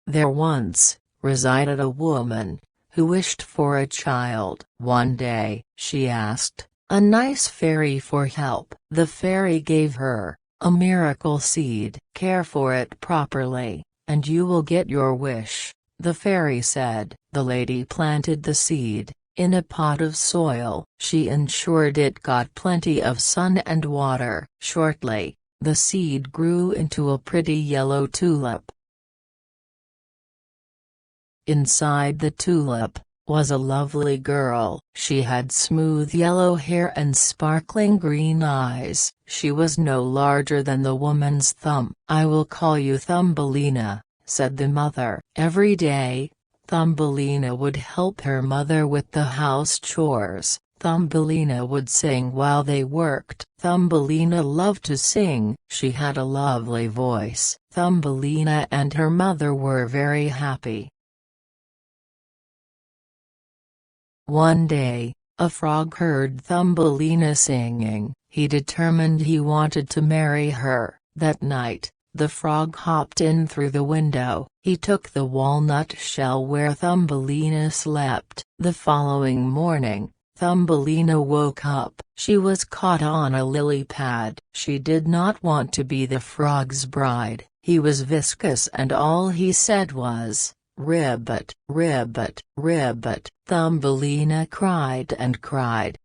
There once resided a woman who wished for a child. One day, she asked a nice fairy for help. The fairy gave her a miracle seed. Care for it properly, and you will get your wish, the fairy said. The lady planted the seed in a pot of soil. She ensured it got plenty of sun and water. Shortly, the seed grew into a pretty yellow tulip. Inside the tulip was a lovely girl. She had smooth yellow hair and sparkling green eyes. She was no larger than the woman's thumb. "I will call you Thumbelina," said the mother. Every day, Thumbelina would help her mother with the house chores. Thumbelina would sing while they worked. Thumbelina loved to sing. She had a lovely voice. Thumbelina and her mother were very happy. One day, a frog heard Thumbelina singing. He determined he wanted to marry her. That night, the frog hopped in through the window. He took the walnut shell where Thumbelina slept. The following morning, Thumbelina woke up. She was caught on a lily pad. She did not want to be the frog's bride. He was viscous and all he said was, "Ribbit, ribbit, ribbit." Thumbelina cried and cried.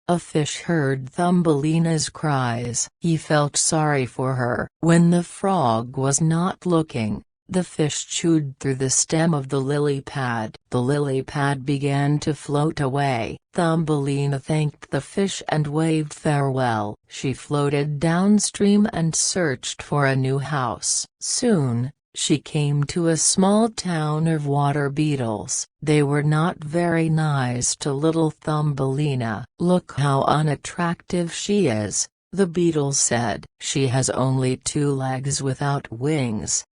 A fish heard Thumbelina's cries. He felt sorry for her. When the frog was not looking, the fish chewed through the stem of the lily pad. The lily pad began to float away. Thumbelina thanked the fish and waved farewell. She floated downstream and searched for a new house. Soon, she came to a small town of water beetles. They were not very nice to little Thumbelina. "Look how unattractive she is," the beetles said. "She has only 2 legs without wings."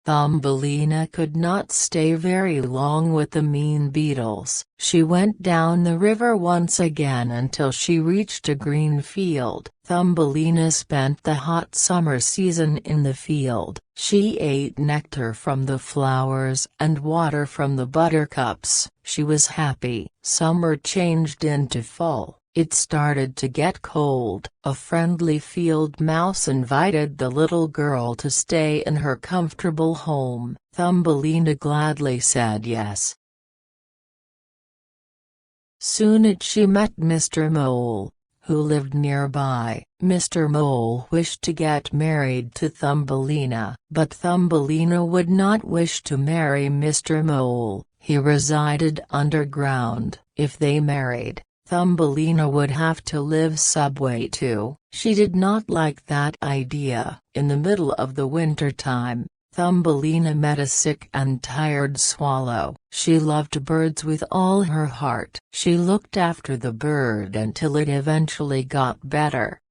Thumbelina could not stay very long with the mean beetles. She went down the river once again until she reached a green field. Thumbelina spent the hot summer season in the field. She ate nectar from the flowers and water from the buttercups. She was happy. Summer changed into fall. It started to get cold. A friendly field mouse invited the little girl to stay in her comfortable home. Thumbelina gladly said yes. Soon she met Mr. Mole, who lived nearby. Mr. Mole wished to get married to Thumbelina, but Thumbelina would not wish to marry Mr. Mole. He resided underground. If they married, Thumbelina would have to live subway too. She did not like that idea. In the middle of the winter time, Thumbelina met a sick and tired swallow. She loved birds with all her heart. She looked after the bird until it eventually got better.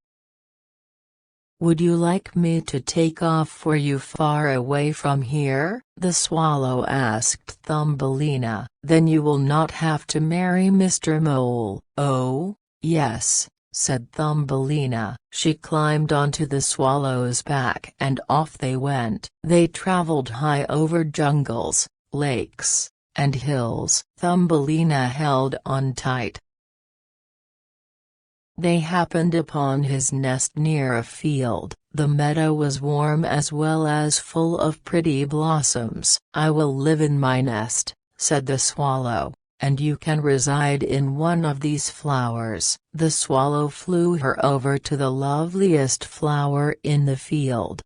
"Would you like me to take off for you far away from here?" the swallow asked Thumbelina. "Then you will not have to marry Mr. Mole." "Oh, yes," said Thumbelina. She climbed onto the swallow's back and off they went. They traveled high over jungles, lakes, and hills. Thumbelina held on tight. They happened upon his nest near a field. The meadow was warm as well as full of pretty blossoms. "I will live in my nest," said the swallow, "and you can reside in one of these flowers." The swallow flew her over to the loveliest flower in the field.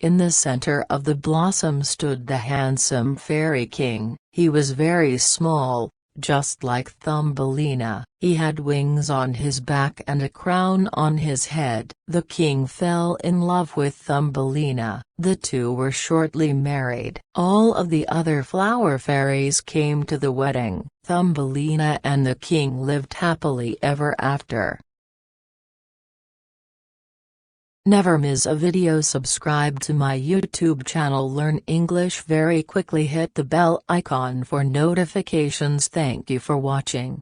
In the center of the blossom stood the handsome fairy king. He was very small, just like Thumbelina. He had wings on his back and a crown on his head. The king fell in love with Thumbelina. The two were shortly married. All of the other flower fairies came to the wedding. Thumbelina and the king lived happily ever after. Never miss a video. Subscribe to my YouTube channel. Learn English very quickly. Hit the bell icon for notifications. Thank you for watching.